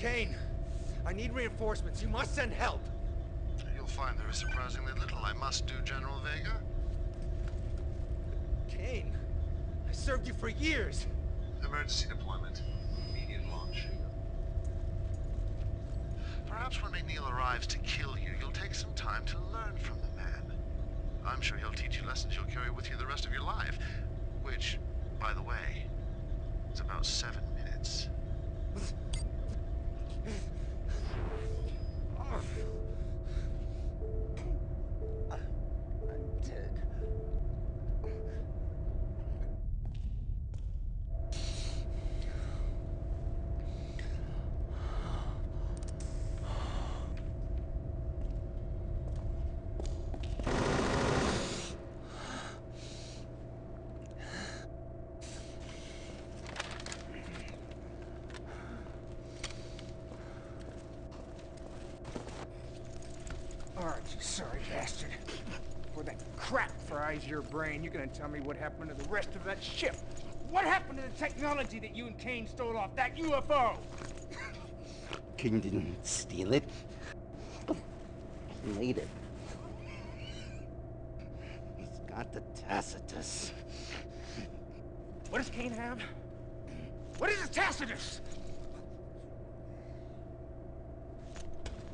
Kane, I need reinforcements. You must send help. You'll find there is surprisingly little I must do, General Vega. Kane, I served you for years. Emergency deployment. Immediate launch. Perhaps when McNeil arrives to kill you, you'll take some time to learn from the man. I'm sure he'll teach you lessons you'll carry with you the rest of your life. Which, by the way, is about 7 minutes. I'm dead. Alright, you sorry bastard. Before that crap fries your brain, you're gonna tell me what happened to the rest of that ship. What happened to the technology that you and Kane stole off that UFO? Kane didn't steal it. He made it. He's got the Tacitus. What does Kane have? What is a Tacitus?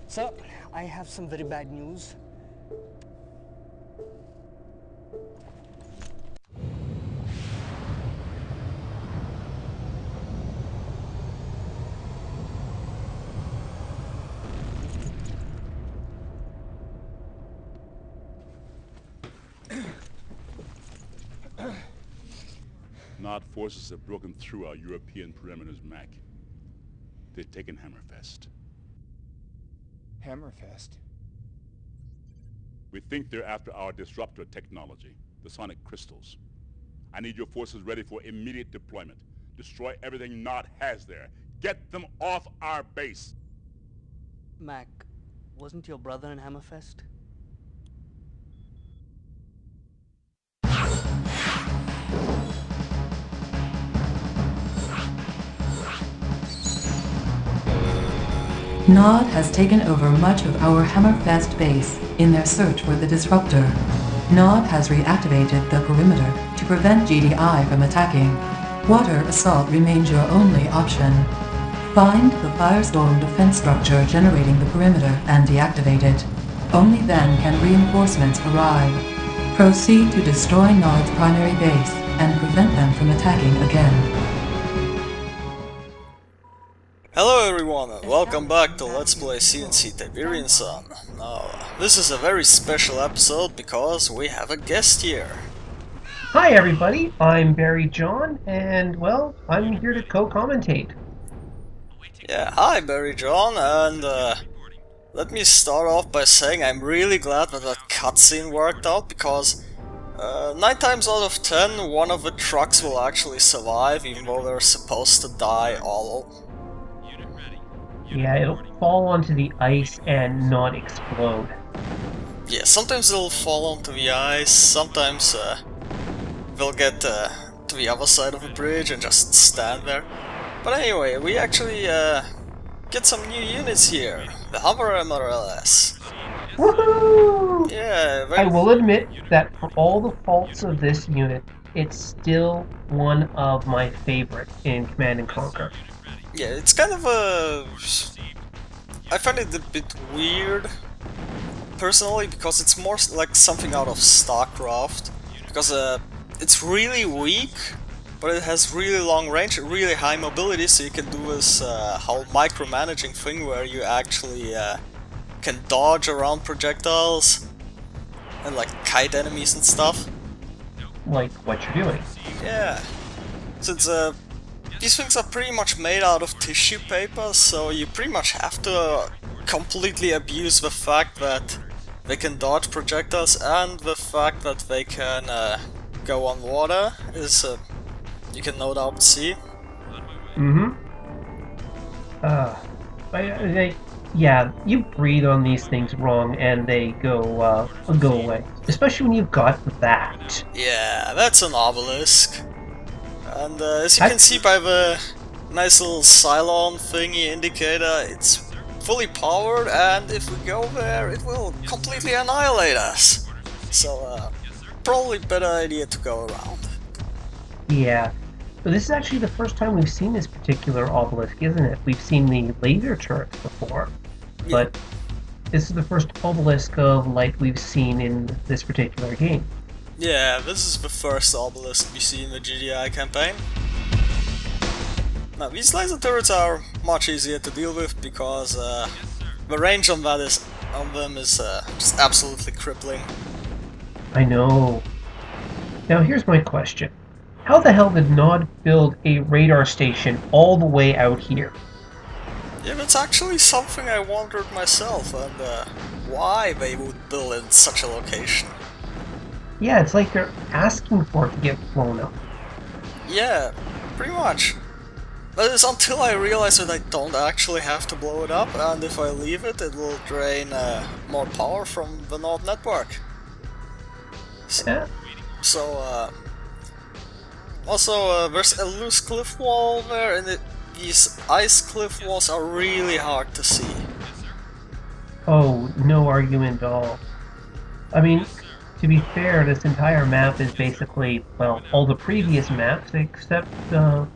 Sir, I have some very bad news. Nod forces have broken through our European perimeters, Mac. They've taken Hammerfest. Hammerfest? We think they're after our disruptor technology, the sonic crystals. I need your forces ready for immediate deployment. Destroy everything Nod has there. Get them off our base! Mac, wasn't your brother in Hammerfest? Nod has taken over much of our Hammerfest base in their search for the disruptor. Nod has reactivated the perimeter to prevent GDI from attacking. Water assault remains your only option. Find the Firestorm defense structure generating the perimeter and deactivate it. Only then can reinforcements arrive. Proceed to destroy Nod's primary base and prevent them from attacking again. Hello everyone and welcome back to Let's Play CNC Tiberian Sun. Now, this is a very special episode because we have a guest here. Hi everybody, I'm Barry John, and well, I'm here to co-commentate. Yeah, hi Barry John, and let me start off by saying I'm really glad that that cutscene worked out, because 9 times out of 10 one of the trucks will actually survive, even though they're supposed to die all. Yeah, it'll fall onto the ice and not explode. Yeah, sometimes it'll fall onto the ice, sometimes they'll get to the other side of the bridge and just stand there. But anyway, we actually get some new units here. The Hummer MRLS. Woohoo! Yeah, I will admit that for all the faults of this unit, it's still one of my favorite in Command & Conquer. Yeah, it's kind of a... I find it a bit weird, personally, because it's more like something out of StarCraft. Because it's really weak, but it has really long range, really high mobility, so you can do this whole micromanaging thing where you actually can dodge around projectiles and like kite enemies and stuff. Like what you're doing. Yeah. So it's these things are pretty much made out of tissue paper, so you pretty much have to completely abuse the fact that they can dodge projectiles, and the fact that they can go on water is you can no doubt see. Yeah, you breathe on these things wrong and they go away. Especially when you've got that. Yeah, that's an obelisk. And as you can see by the nice little Cylon thingy indicator. It's fully powered, and if we go there, it will completely annihilate us. So, probably better idea to go around. Yeah. So this is actually the first time we've seen this particular obelisk, isn't it? We've seen the laser turrets before, but this is the first obelisk of light we've seen in this particular game. Yeah, this is the first obelisk we see in the GDI campaign. Now, these laser turrets are much easier to deal with because the range on them is just absolutely crippling. I know. Now here's my question. How the hell did Nod build a radar station all the way out here? Yeah, that's actually something I wondered myself, and why they would build in such a location. Yeah, it's like they're asking for it to get blown up. Yeah, pretty much. But it's until I realize that I don't actually have to blow it up, and if I leave it, it will drain more power from the Node network. So, also, there's a loose cliff wall there, and these ice cliff walls are really hard to see. Oh, no argument at all. I mean, to be fair, this entire map is basically, well, all the previous maps except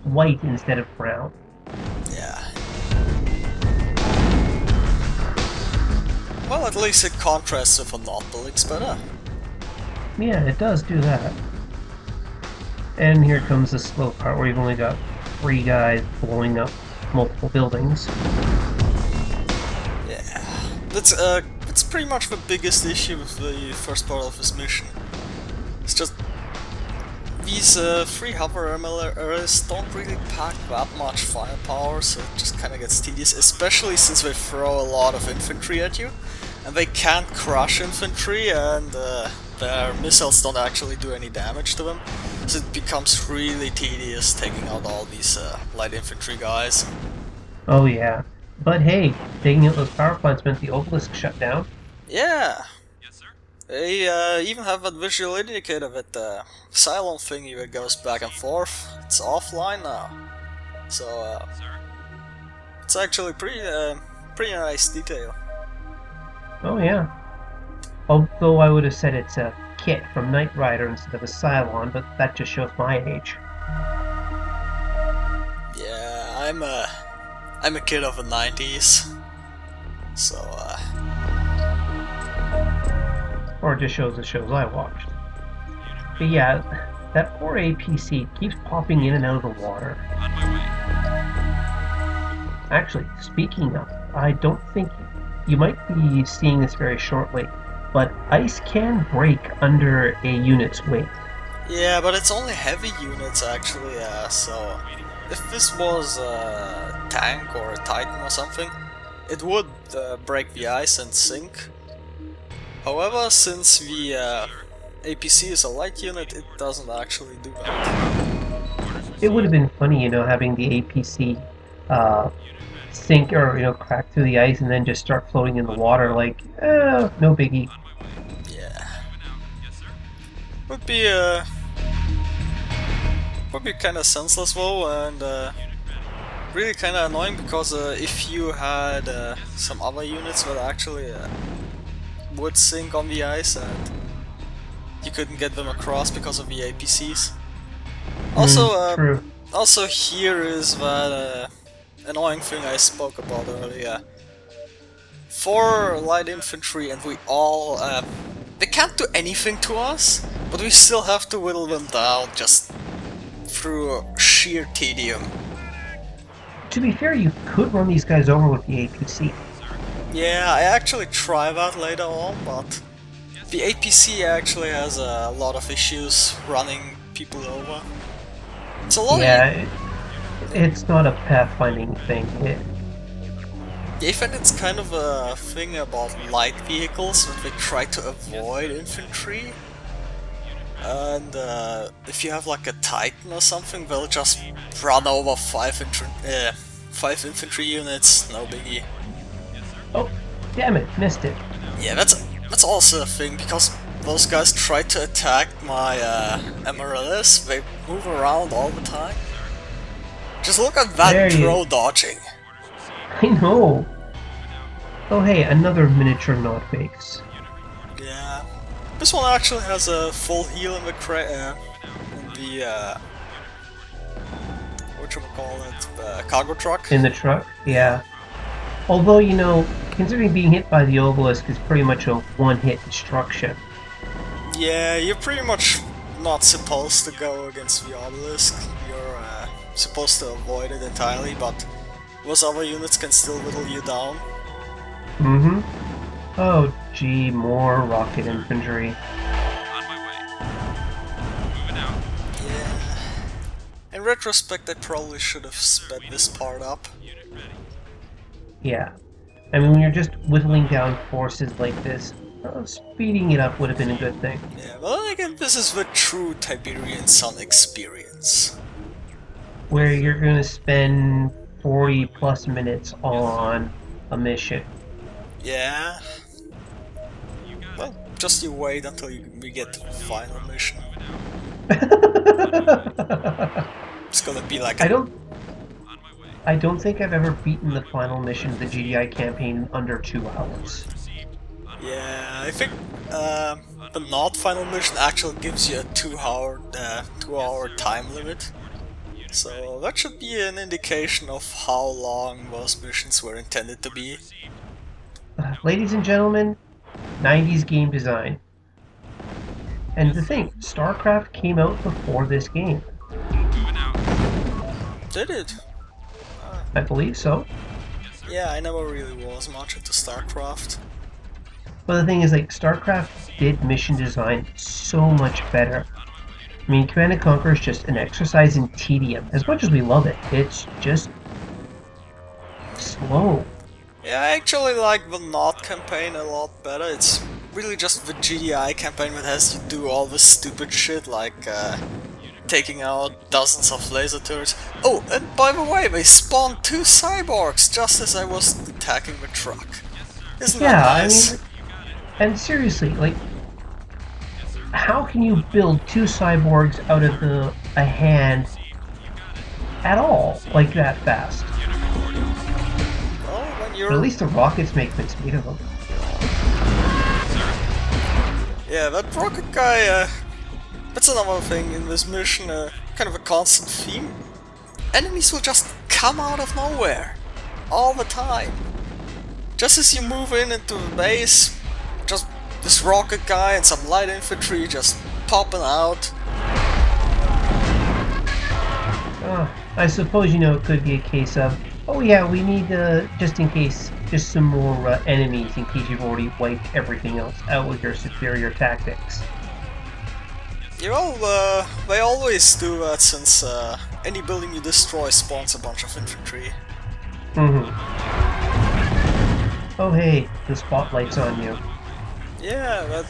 white instead of brown. Yeah. Well, at least it contrasts with a not buildings better. Yeah, it does do that. And here comes the slow part where you've only got 3 guys blowing up multiple buildings. Yeah, that's pretty much the biggest issue with the first part of this mission. It's just these 3 hover MLRs don't really pack that much firepower, so it just kind of gets tedious, especially since they throw a lot of infantry at you, and they can't crush infantry, and their missiles don't actually do any damage to them. So it becomes really tedious taking out all these light infantry guys. Oh yeah. But hey, taking out those power plants meant the obelisk shut down. Yeah. Yes, sir. They even have that visual indicator with the Cylon thingy that goes back and forth. It's offline now. So it's actually pretty nice detail. Oh yeah. Although I would have said it's a kit from Knight Rider instead of a Cylon, but that just shows my age. Yeah, I'm a kid of the 90s, so Or it just shows the shows I watched. But yeah, that poor APC keeps popping in and out of the water. On my way. Actually, speaking of, I don't think you might be seeing this very shortly, but ice can break under a unit's weight. Yeah, but it's only heavy units actually, so if this was a tank or a Titan or something, it would break the ice and sink. However, since the APC is a light unit, it doesn't actually do that. It would have been funny, having the APC sink or, crack through the ice and then just start floating in the water like, no biggie. Yeah. Would be kind of senseless though, and really kind of annoying because if you had some other units that actually would sink on the ice and you couldn't get them across because of the APCs. Also, also here is that annoying thing I spoke about earlier. 4 light infantry and we all they can't do anything to us, but we still have to whittle them down just through sheer tedium. To be fair, you could run these guys over with the APC. Yeah, I actually try that later on, but the APC actually has a lot of issues running people over. It's a lot. Yeah, it's not a pathfinding thing. Even it's kind of a thing about light vehicles that they try to avoid infantry. And if you have like a Titan or something, they'll just run over 5 infantry units, no biggie. Oh, damn it, missed it. Yeah, that's also a thing, because those guys try to attack my MRLS, they move around all the time. Just look at that throw dodging. I know. Oh hey, another miniature Nod base. Yeah. This one actually has a full heal in the whatchamacallit, cargo truck. In the truck, yeah. Although, you know, considering being hit by the obelisk is pretty much a one-hit destruction. Yeah, you're pretty much not supposed to go against the obelisk. You're supposed to avoid it entirely, but those other units can still whittle you down. Mm-hmm. Oh, gee, more rocket infantry. On my way. Moving out. Yeah. In retrospect, I probably should have sped this part up. Unit ready. Yeah. I mean, when you're just whittling down forces like this, speeding it up would have been a good thing. Yeah, well, again, this is the true Tiberian Sun experience. Where you're going to spend 40 plus minutes on a mission. Yeah. Well, just you wait until we get to the final mission. It's gonna be like I don't think I've ever beaten the final mission of the GDI campaign in under 2 hours. Yeah, I think the not final mission actually gives you a 2-hour time limit. So that should be an indication of how long those missions were intended to be. Ladies and gentlemen, 90s game design. And the thing, StarCraft came out before this game. Moving out. Did it? I believe so. Yeah, I never really was much into StarCraft. But the thing is, like, StarCraft did mission design so much better. I mean, Command & Conquer is just an exercise in tedium. As much as we love it, it's just slow. Yeah, I actually like the Not campaign a lot better. It's really just the GDI campaign that has you do all this stupid shit, like taking out dozens of laser turrets. Oh, and by the way, they spawned 2 cyborgs just as I was attacking the truck. Isn't that nice? I mean, and seriously, like, how can you build 2 cyborgs out of a hand at all, like that fast? But at least the rockets make good speed of them. Yeah, that rocket guy, that's another thing in this mission, kind of a constant theme. Enemies will just come out of nowhere, all the time. Just as you move into the base, just this rocket guy and some light infantry just popping out. I suppose, you know, it could be a case of, oh yeah, we need, just in case, just some more enemies in case you've already wiped everything else out with your superior tactics. Yeah, well, they always do that since any building you destroy spawns a bunch of infantry. Mm-hmm. Oh hey, the spotlight's on you. Yeah,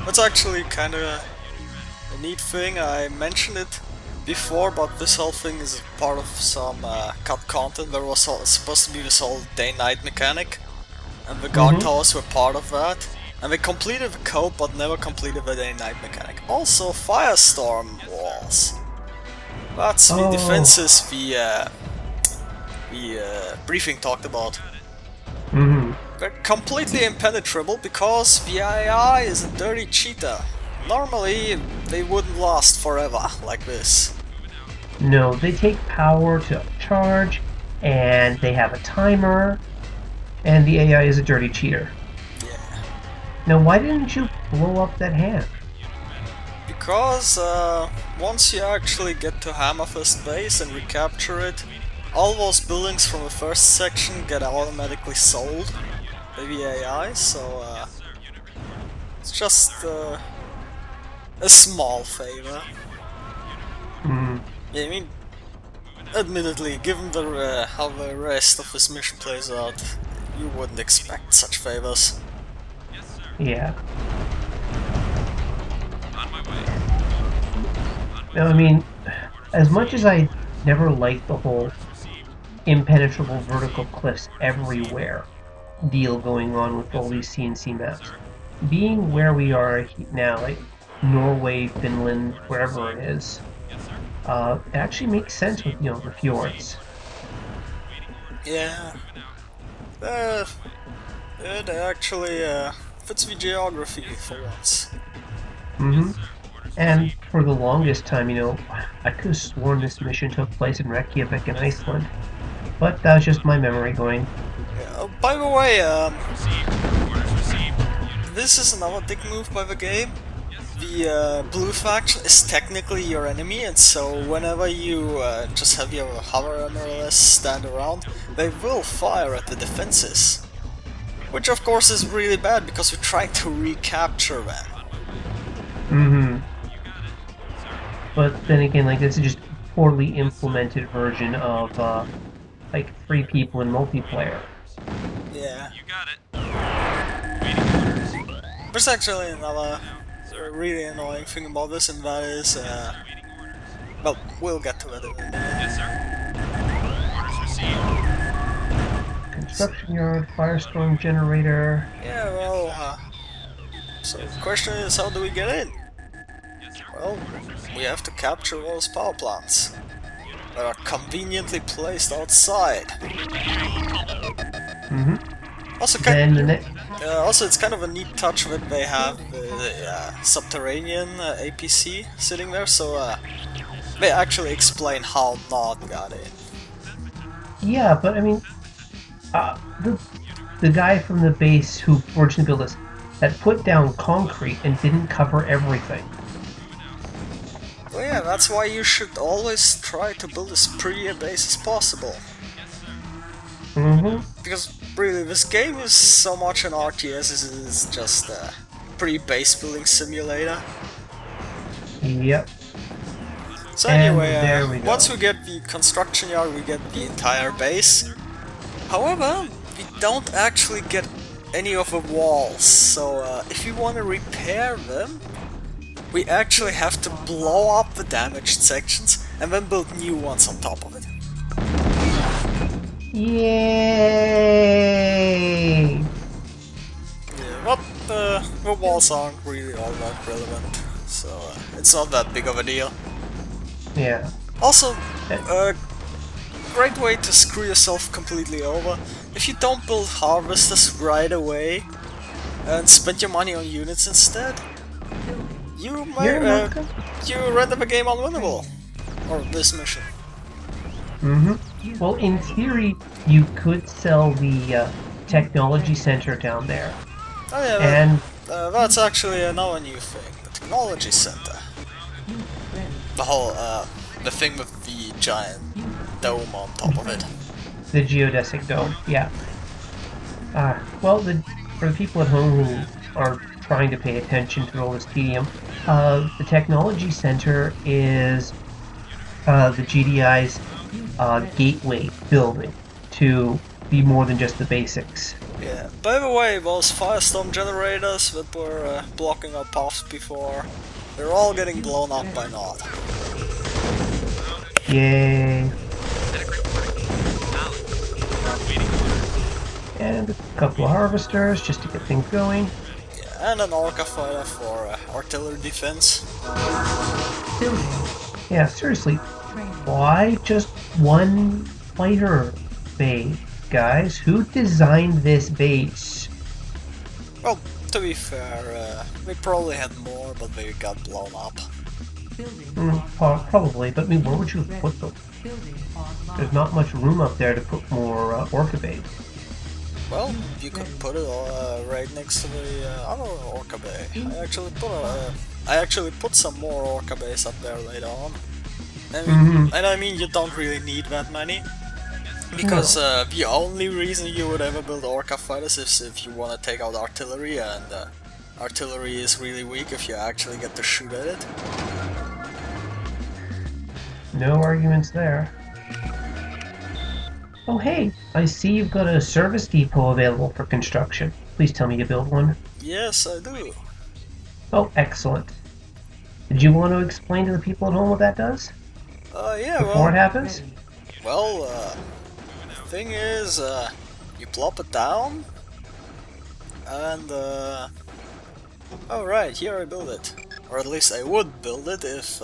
that's actually kind of a neat thing. I mentioned it before, but this whole thing is part of some cut content. There was supposed to be this whole day-night mechanic, and the guard towers were part of that. And they completed the code, but never completed the day-night mechanic. Also, firestorm walls. That's the defenses the briefing talked about. They're completely impenetrable because the AI is a dirty cheater. Normally, they wouldn't last forever like this. No, they take power to charge, and they have a timer, and the AI is a dirty cheater. Yeah. Now, why didn't you blow up that hand? Because once you actually get to Hammerfist base and recapture it, all those buildings from the first section get automatically sold by the AI, so it's just a small favor. Yeah, I mean, admittedly, given the how the rest of this mission plays out, you wouldn't expect such favors. Yeah. Now, I mean, as much as I never liked the whole impenetrable vertical cliffs everywhere deal going on with all these CNC maps, being where we are now, like Norway, Finland, wherever it is, It actually makes sense with, you know, the fjords. Yeah. It actually fits the geography for once. Mm-hmm. And for the longest time, you know, I could have sworn this mission took place in Reykjavik in Iceland. But that was just my memory going. Yeah, by the way, this is another dick move by the game. The blue faction is technically your enemy, and so whenever you just have your hover more or less stand around, they will fire at the defenses. Which of course is really bad, because we're trying to recapture them. Mm-hmm. But then again, like, this is just a poorly implemented version of, like, 3 people in multiplayer. Yeah. You got it. There's actually another really annoying thing about this, and that is, well, we'll get to it in a minute. Yes, sir. Orders received. Construction yard, firestorm generator. Yeah, well, so the question is, how do we get in? Yes, sir. Well, we have to capture those power plants that are conveniently placed outside. Mm-hmm. Also, also, it's kind of a neat touch that they have the subterranean APC sitting there, so they actually explain how Nod got in. Yeah, but I mean, the guy from the base who originally built this that put down concrete and didn't cover everything. Well, yeah, that's why you should always try to build as pretty a base as possible. Mm-hmm. Because really, this game is so much an RTS as it is just a pretty base building simulator. Yep. So And anyway, there we go. once we get the construction yard, we get the entire base. However, we don't actually get any of the walls, so if you want to repair them, we actually have to blow up the damaged sections and then build new ones on top of it. Yay! Yeah, but the walls aren't really all that relevant, so it's not that big of a deal. Yeah. Also, great way to screw yourself completely over. If you don't build harvesters right away and spend your money on units instead, you might you render the game unwinnable. Or this mission. Mm-hmm. Well, in theory, you could sell the technology center down there. Oh yeah, And that's actually another new thing. The technology center. The whole, the thing with the giant dome on top of it. the geodesic dome, yeah. Well, for the people at home who are trying to pay attention to all this tedium, the technology center is the GDI's gateway building to be more than just the basics. Yeah. By the way, those firestorm generators that were blocking our paths before, they're all getting blown up by Nod. Yay! And a couple of harvesters just to get things going. Yeah, and an Orca fighter for artillery defense. Yeah, seriously, why just one fighter bay, guys? Who designed this base? Well, to be fair, we probably had more, but they got blown up. Probably, but I mean, where would you put them? There's not much room up there to put more Orca bays. Well, you could put it right next to the other Orca bay. I actually put some more Orca bays up there later on. And I mean, you don't really need that many. Because the only reason you would ever build Orca fighters is if you want to take out artillery, and artillery is really weak if you actually get to shoot at it. No arguments there. Oh hey, I see you've got a service depot available for construction. Please tell me you built one. Yes, I do. Oh, excellent. Did you want to explain to the people at home what that does? Yeah, Before it happens? Well, the thing is, you plop it down, and, oh right, here I build it. Or at least I would build it if,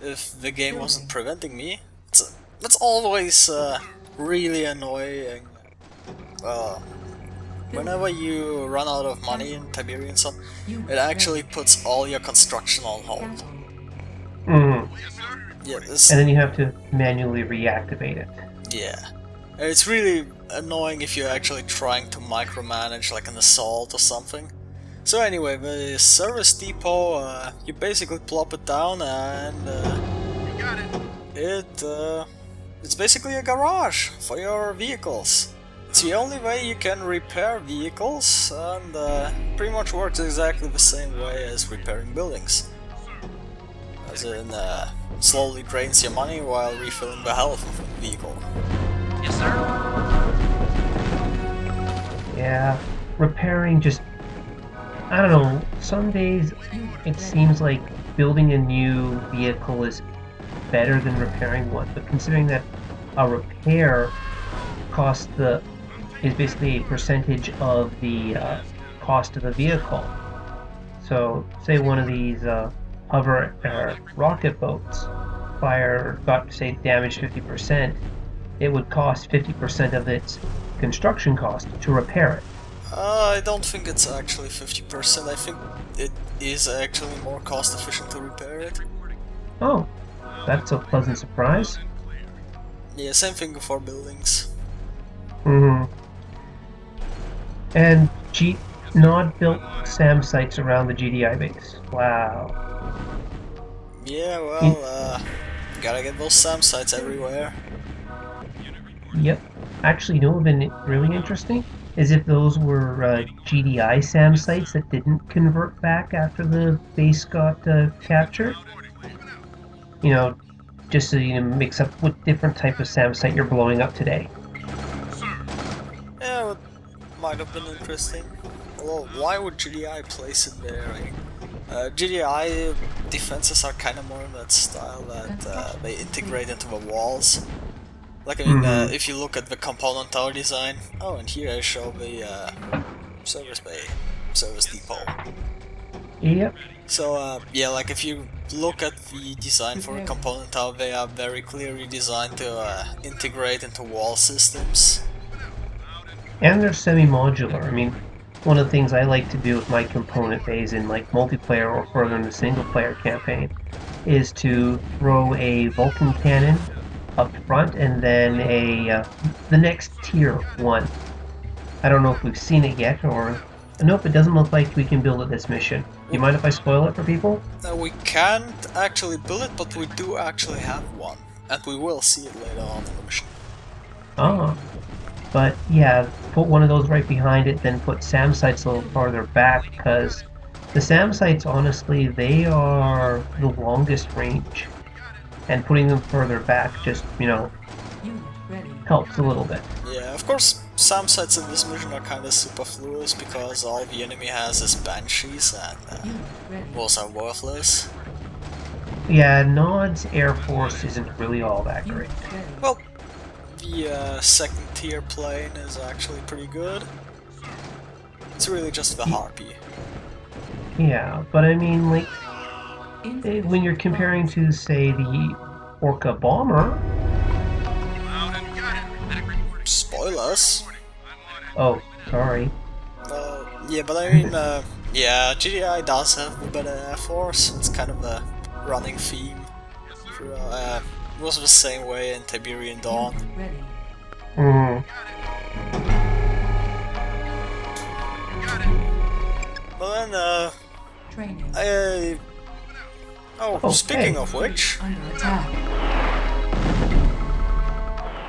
if the game wasn't preventing me. That's always really annoying. Whenever you run out of money in Tiberian, so it actually puts all your construction on hold. Yeah, and then you have to manually reactivate it. Yeah. It's really annoying if you're actually trying to micromanage like an assault or something. So anyway, the service depot, you basically plop it down and You got it. it's basically a garage for your vehicles. It's the only way you can repair vehicles, and pretty much works exactly the same way as repairing buildings. As in, slowly drains your money while refilling the health of the vehicle. Yes, sir. Yeah, repairing just... I don't know, some days it seems like building a new vehicle is better than repairing one, but considering that a repair costs is basically a percentage of the cost of the vehicle. So, say one of these hover rocket boats got, say, damaged 50%, it would cost 50% of its construction cost to repair it. I don't think it's actually 50%, I think it is actually more cost efficient to repair it. Oh, that's a pleasant surprise. Yeah, same thing for buildings. And Nod built SAM sites around the GDI base. Wow. Yeah, well, gotta get those SAM sites everywhere. Yep. Actually, you know what would have been really interesting? Is if those were GDI SAM sites that didn't convert back after the base got captured. You know, just so you mix up what different type of SAM site you're blowing up today. Yeah, it might have been interesting. Although, why would GDI place it there? GDI defenses are kind of more in that style that they integrate into the walls. Like, I mean, if you look at the component tower design... Oh, and here I show the service bay, service depot. Yep. So, yeah, like if you look at the design for a component tower, they are very clearly designed to integrate into wall systems. And they're semi-modular. I mean, one of the things I like to do with my component bays in like multiplayer or further in the single-player campaign is to throw a Vulcan cannon up front and then the next tier one. I don't know if we've seen it yet, or nope, it doesn't look like we can build it this mission. Do you mind if I spoil it for people? We can't actually build it, but we do actually have one, and we will see it later on in the mission. Ah, but yeah, put one of those right behind it, then put SAM sites a little farther back, because the SAM sites, honestly, they are the longest range. And putting them further back just, you know, helps a little bit. Yeah, of course, SAM sites in this mission are kind of superfluous because all the enemy has is banshees and those are worthless. Yeah, Nod's Air Force isn't really all that great. Well, the second tier plane is actually pretty good. It's really just the Harpy. Yeah, but I mean, like, when you're comparing to, say, the Orca bomber... Spoilers! Oh, sorry. Yeah, but I mean, yeah, GDI does have a better Air Force. It's kind of a running theme. It was the same way in Tiberian Dawn. But then, speaking of which...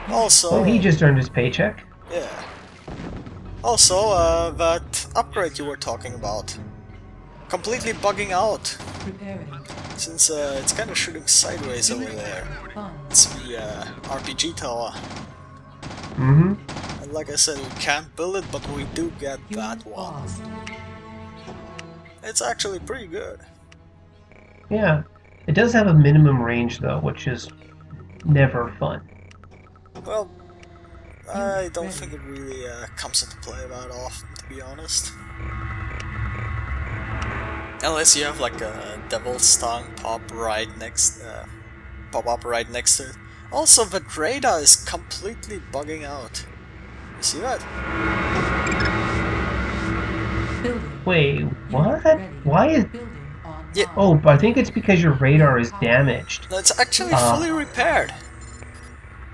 Also... Oh, he just earned his paycheck. Yeah. Also, that upgrade you were talking about. Completely bugging out. Since it's kind of shooting sideways over there. It's the RPG tower. And like I said, we can't build it, but we do get that one. It's actually pretty good. Yeah. It does have a minimum range, though, which is never fun. Well, I don't think it really comes into play that often, to be honest. Unless you have like a devil's tongue pop up right next to it. Also, the radar is completely bugging out. You see that? Wait, what? Why is... Yeah. Oh, but I think it's because your radar is damaged. No, it's actually fully repaired.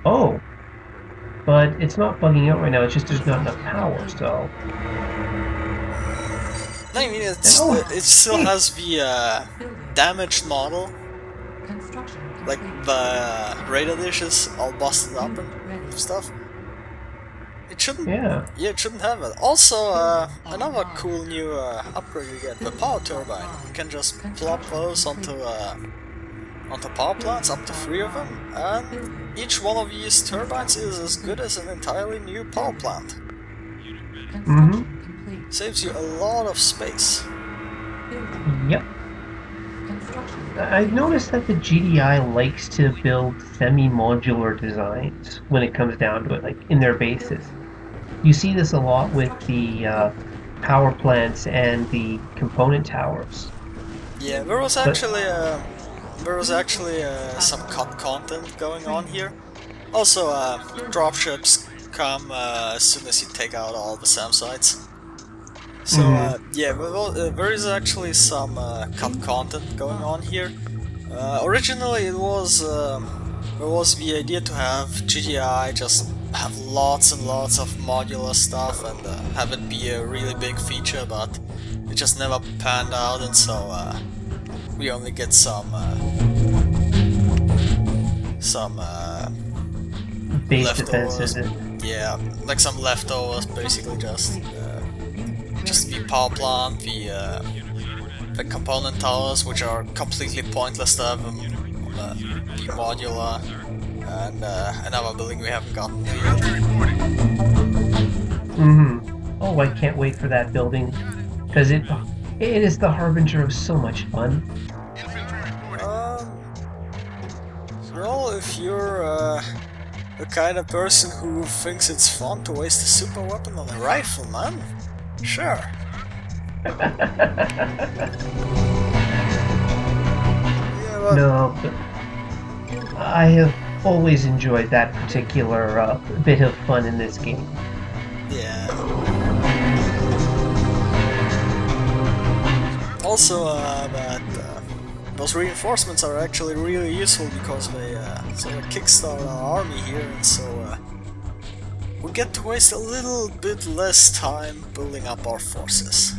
Oh. But it's not bugging out right now, it's just there's not enough power, so... No, I mean, it still has the damaged model. Like, the radar dish is all busted up and stuff. It shouldn't... Yeah, it shouldn't have it. Also, another cool new upgrade you get, the power turbine. You can just plop those onto power plants, up to 3 of them, and each one of these turbines is as good as an entirely new power plant. Saves you a lot of space. Yep. I've noticed that the GDI likes to build semi-modular designs when it comes down to it, like in their bases. You see this a lot with the power plants and the component towers. Yeah, there was actually some cut content going on here. Also, dropships come as soon as you take out all the SAM sites. So yeah, there is actually some cut content going on here. Originally, there was the idea to have GDI just have lots and lots of modular stuff and have it be a really big feature, but it just never panned out, and so we only get some base leftovers. defenses. Yeah, like some leftovers, basically just the power plant, the component towers, which are completely pointless to have them be modular, and another building we haven't gotten to yet. Oh, I can't wait for that building, because it is the harbinger of so much fun. Well, if you're the kind of person who thinks it's fun to waste a super weapon on a rifle, man, sure. Yeah, no, but I have always enjoyed that particular bit of fun in this game. Yeah. Also, those reinforcements are actually really useful because they sort of kickstart our army here, and so we get to waste a little bit less time building up our forces.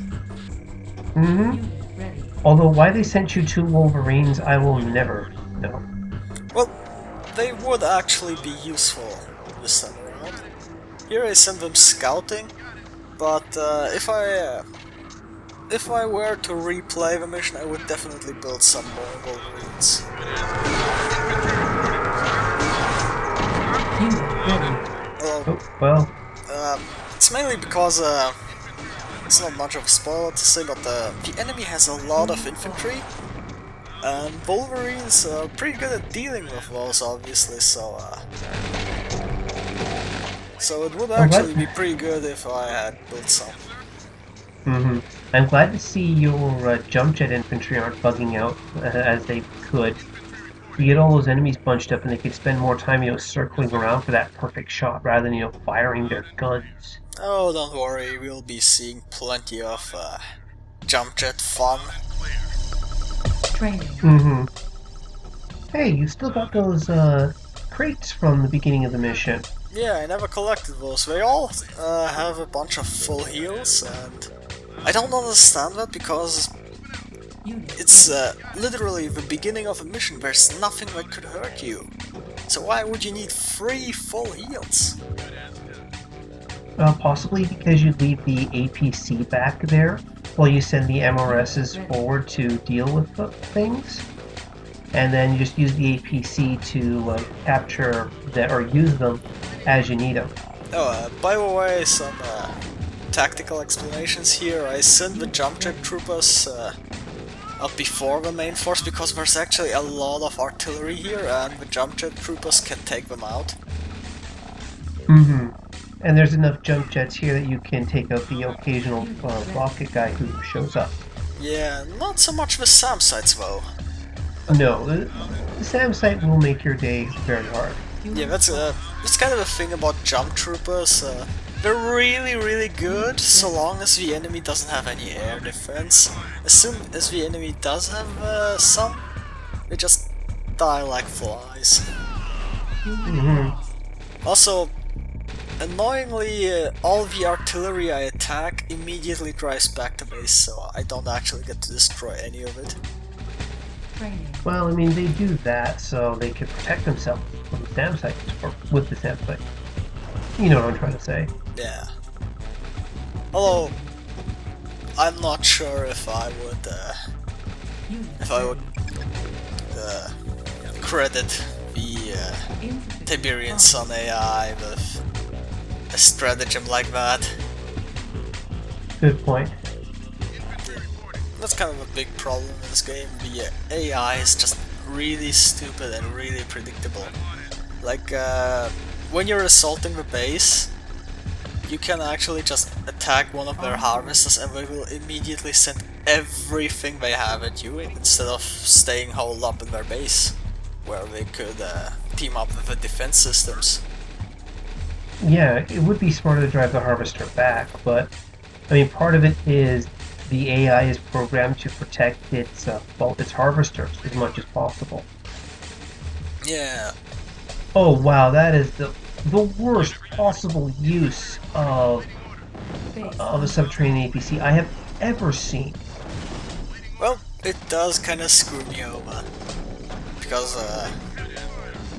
Although why they sent you 2 Wolverines, I will never know. Well, they would actually be useful this time around. Here I send them scouting, but if I were to replay the mission, I would definitely build some more Wolverines. It's mainly because it's not much of a spoiler to say, but the enemy has a lot of infantry, and Wolverines are pretty good at dealing with those, obviously, so it would actually be pretty good if I had built some. I'm glad to see your jump jet infantry aren't bugging out as they could. You get all those enemies bunched up and they could spend more time, circling around for that perfect shot rather than, firing their guns. Oh, don't worry, we'll be seeing plenty of jump jet fun. Training. Hey, you still got those crates from the beginning of the mission. Yeah, I never collected those. They all have a bunch of full heals, and I don't understand that because it's literally the beginning of a mission. There's nothing that could hurt you. So why would you need 3 full heals? Possibly because you leave the APC back there while you send the MRSs forward to deal with the things. And then you just use the APC to capture or use them as you need them. Oh, by the way, some tactical explanations here. I send the jump jet troopers up before the main force because there's actually a lot of artillery here, and the jump jet troopers can take them out. And there's enough jump jets here that you can take out the occasional rocket guy who shows up. Yeah, not so much with SAM sites though. No, the SAM site will make your day very hard. Yeah, that's kind of a thing about jump troopers. They're really good so long as the enemy doesn't have any air defense. As soon as the enemy does have some, they just die like flies. Also, annoyingly, all the artillery I attack immediately drives back to base, so I don't actually get to destroy any of it. Well, I mean, they do that so they can protect themselves from the SAM site, or with the SAM site. You know what I'm trying to say. Yeah. Although, I'm not sure if I would credit the Tiberian Sun AI with a stratagem like that. Good point. That's kind of a big problem in this game. The AI is just really stupid and really predictable. Like, when you're assaulting the base, you can actually just attack one of their harvesters and they will immediately send everything they have at you instead of staying holed up in their base, where they could team up with the defense systems. Yeah, it would be smarter to drive the harvester back, but I mean, part of it is the AI is programmed to protect its harvesters as much as possible. Yeah. Oh wow, that is the worst possible use of a subterranean APC I have ever seen. Well, it does kind of screw me over, because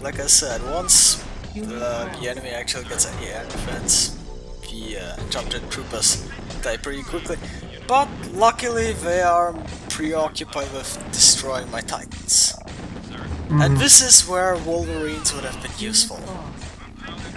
like I said, once the enemy actually gets any air defense, the jump jet troopers die pretty quickly, but luckily they are preoccupied with destroying my titans. And this is where Wolverines would have been useful.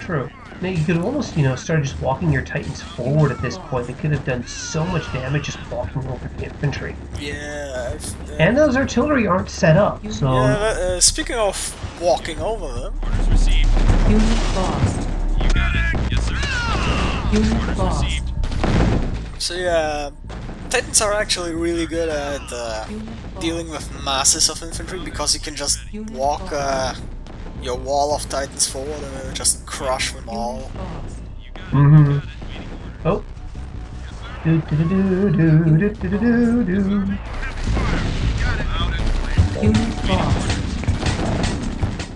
True. Now you could almost, start just walking your titans forward at this point. They could have done so much damage just walking over the infantry. Yeah. And those artillery aren't set up, so... Yeah, speaking of walking over them... Orders received. Unit lost. You got it. Yes, sir. Unit Orders lost. received. So yeah, Titans are actually really good at dealing with masses of infantry, because you can just walk your wall of Titans forward and it'll just crush them all. Oh. Do do do do do do do do. Unit lost.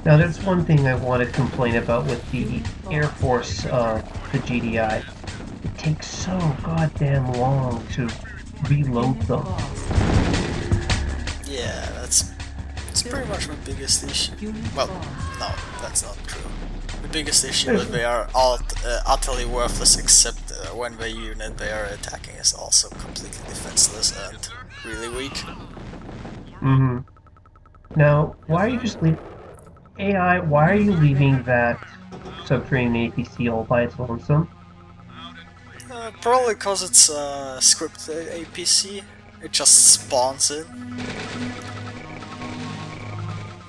Now there's one thing I want to complain about with the Air Force of the GDI. It takes so goddamn long to reload them. Yeah, that's pretty much my biggest issue. Well, no, that's not true. The biggest issue is they are utterly worthless, except when the unit they are attacking is also completely defenseless and really weak. Now, why are you just leaving... AI, why are you leaving that subterranean APC all by its lonesome? Probably because it's a scripted APC. It just spawns in.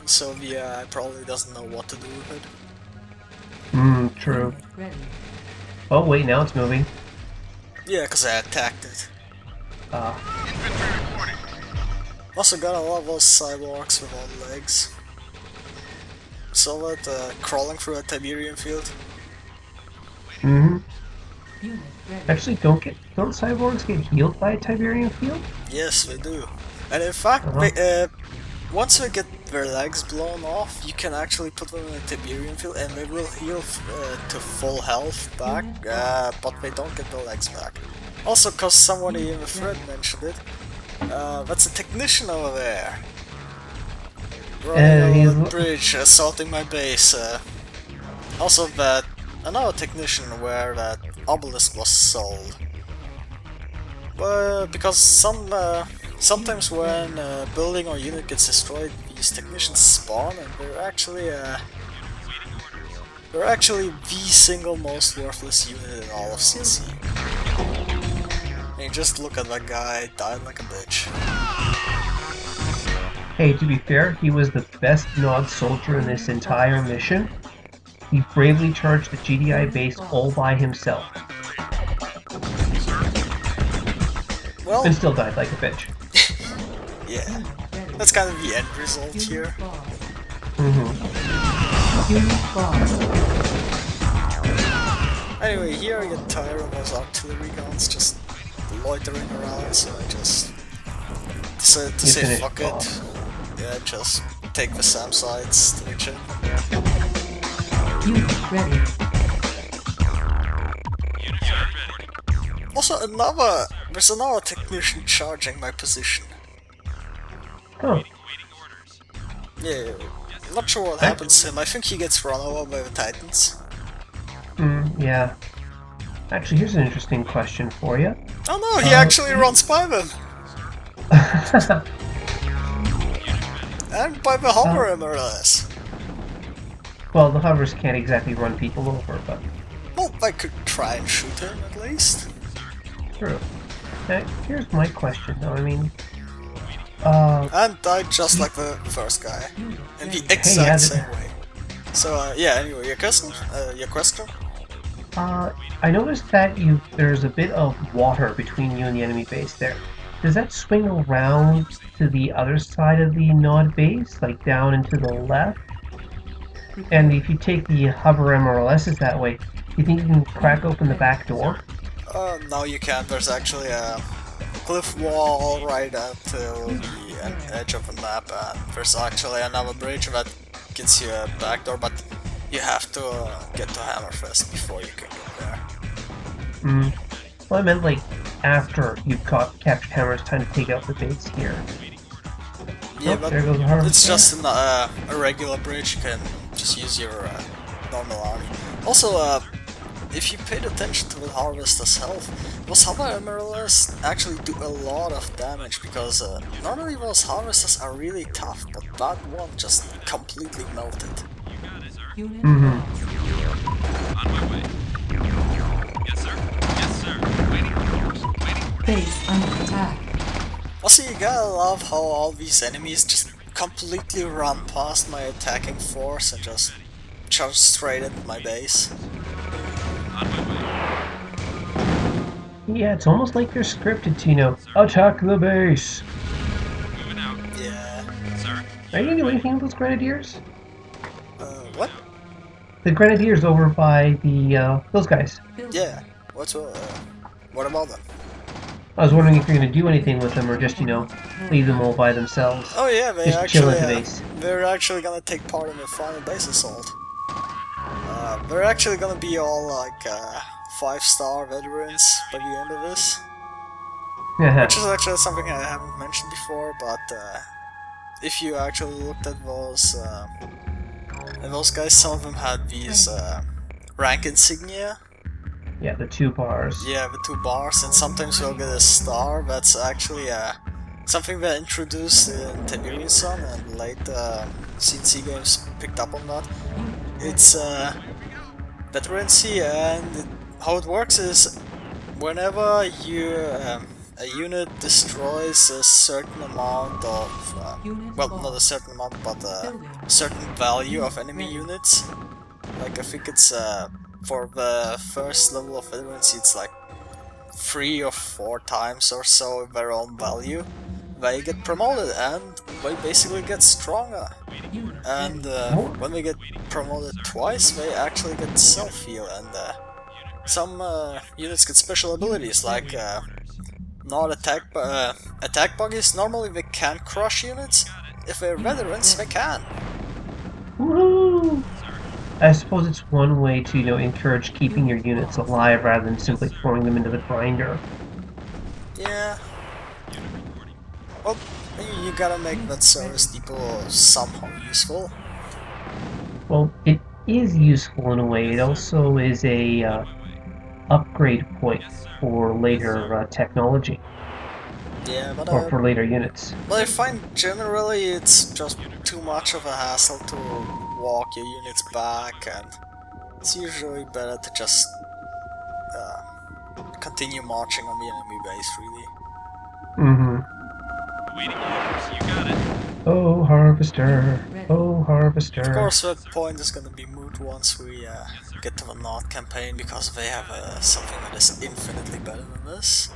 So the AI probably doesn't know what to do with it. True. Oh wait, now it's moving. Yeah, because I attacked it. Also got a lot of those cyborgs with all legs. Saw it crawling through a Tiberian field. Actually, don't cyborgs get healed by a Tiberian field? Yes, they do. And in fact, once they get their legs blown off, you can actually put them in a Tiberian field and they will heal to full health back, but they don't get their legs back. Also, cause somebody in the thread mentioned it, that's a technician over there. Running over the bridge, assaulting my base. Also that another technician where that obelisk was sold. But because sometimes when a building or unit gets destroyed, these technicians spawn, and they're actually the single most worthless unit in all of CC. And just look at that guy, died like a bitch. Hey, to be fair, he was the best Nod soldier in this entire mission. He bravely charged the GDI base all by himself. Well, and still died like a bitch. Yeah, that's kind of the end result here. Anyway, here I get tired of those artillery guns just loitering around, so I just decided to say fuck it. Yeah, just take the SAM sides to the chin. Unit ready. Also, there's another technician charging my position. Oh. Yeah, not sure what happens to him. I think he gets run over by the Titans. Yeah. Actually, here's an interesting question for you. Oh no, he actually runs by them! And by the hover, more or less. Well, the hovers can't exactly run people over, but... Well, I could try and shoot him, at least. True. Now, here's my question, though. I mean... And died just like the first guy. In the exact same way. So, yeah, anyway, your question? I noticed that there's a bit of water between you and the enemy base there. Does that swing around to the other side of the Nod base, like down and to the left? And if you take the hover MRLSs that way, do you think you can crack open the back door? No, you can't. There's actually a cliff wall right up to the edge of the map, and there's actually another bridge that gets you a back door, but you have to get to Hammerfest before you can get there. Well, I meant like after you've captured Hammer, it's time to take out the base here. Yeah, but there goes the Hammer. It's just a regular bridge. You can just use your normal army. Also, if you paid attention to the Harvester's health, those hover emeralds actually do a lot of damage, because normally those Harvesters are really tough, but that one just completely melted. Unit On my way. Yes, sir. Yes, sir. Waiting orders. Waiting orders. base under attack. Also, you gotta love how all these enemies just completely run past my attacking force and just charge straight at my base. On my way. Yeah, it's almost like they're scripted to, attack the base. Moving out. Yeah. Sir. Are you gonna do anything with those grenadiers? What? The grenadiers over by the, those guys. Yeah. What about them? I was wondering if you're gonna do anything with them, or just, leave them all by themselves. Oh yeah, they Just chill at the actually, base. they're actually gonna take part in the final base assault. They're actually gonna be all like 5-star veterans by the end of this. Which is actually something I haven't mentioned before, but if you actually looked at those guys, some of them had these rank insignia. Yeah, the 2 bars. Yeah, the 2 bars, and sometimes you'll get a star. That's actually something they introduced in Tiberian Sun, and late CNC games picked up on that. It's veterancy, and how it works is whenever you a unit destroys a certain amount of well, not a certain amount, but a certain value of enemy units. Like, I think it's for the first level of veterancy, it's like 3 or 4 times or so their own value. They get promoted, and they basically get stronger. And when they get promoted twice, they actually get self-heal, and some units get special abilities, like not attack buggies. Normally they can't crush units. If they're veterans, they can. Woohoo! I suppose it's one way to, encourage keeping your units alive rather than simply throwing them into the grinder. Yeah. Well, you gotta make that service depot somehow useful. Well, it is useful in a way. It also is a upgrade point for later technology. Yeah, but or for later units. But I find generally it's just too much of a hassle to walk your units back, and it's usually better to just continue marching on the enemy base, really. Waiting orders. You got it. Oh, Harvester. Oh, Harvester. Of course, that point is gonna be moot once we get to the Nord campaign, because they have something that is infinitely better than this.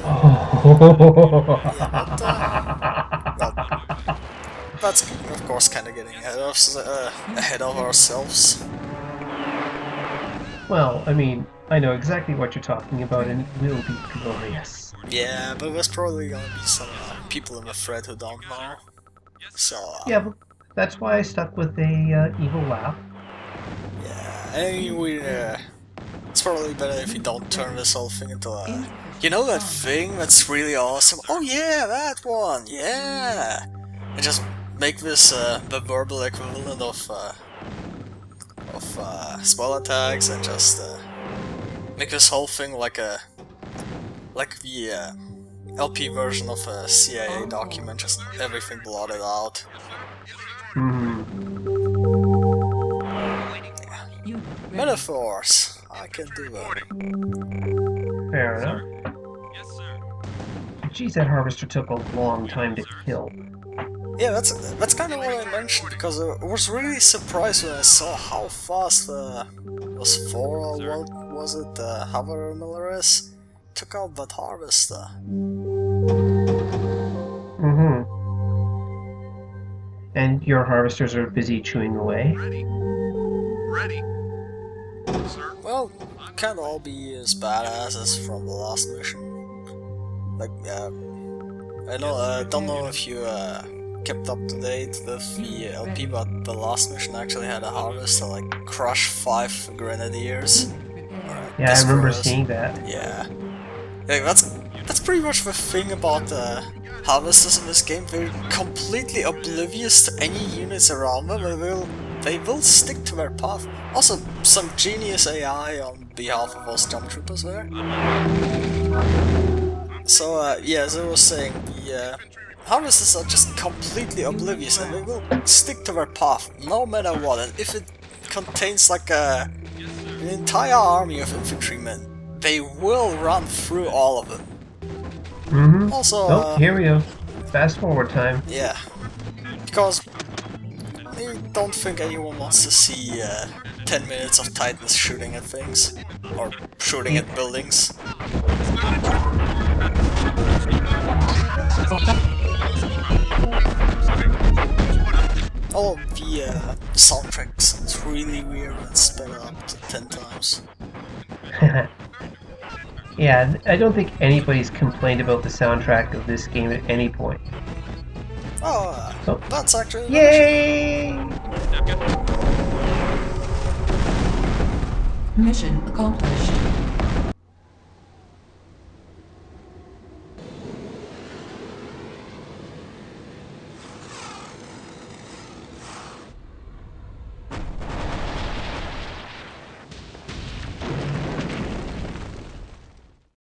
Oh. Yeah, but, that's of course kind of getting ahead of ourselves. Well, I mean, I know exactly what you're talking about, and it will be glorious. Yeah, but there's probably gonna be some people in the thread who don't know. So Yeah, but that's why I stuck with a evil laugh. yeah, I mean, it's probably better if you don't turn this whole thing into a... You know that thing that's really awesome? Oh yeah, that one! Yeah! And just make this the verbal equivalent of spell attacks, and just make this whole thing like the LP version of a CIA document, just everything blotted out. Yeah. Metaphors! I can do that. Fair enough. Yes, sir. Geez, that harvester took a long time to kill. Yeah, that's kind of what I mentioned, because I was really surprised when I saw how fast was 4 or what was it, however miller is, took out that harvester. And your harvesters are busy chewing away? Ready. Sir? Well, can't all be as badass as from the last mission. Like, I don't know if you kept up to date with the LP, but the last mission actually had a harvester like crush 5 grenadiers. Yeah, I remember seeing that. Yeah, like, that's pretty much the thing about harvesters in this game. They're completely oblivious to any units around them. They will stick to their path. Also, some genius AI on behalf of those jump troopers there. So yeah, as I was saying, the harvesters are just completely oblivious, and they will stick to their path no matter what. And if it contains like an entire army of infantrymen, they will run through all of them. Also, oh, here we go. Fast forward time. Yeah, because I don't think anyone wants to see 10 minutes of Titans shooting at things, or shooting at buildings. All of the soundtrack sounds really weird and sped up to 10 times. Yeah, I don't think anybody's complained about the soundtrack of this game at any point. Oh, that's actually... Yay! Mission accomplished.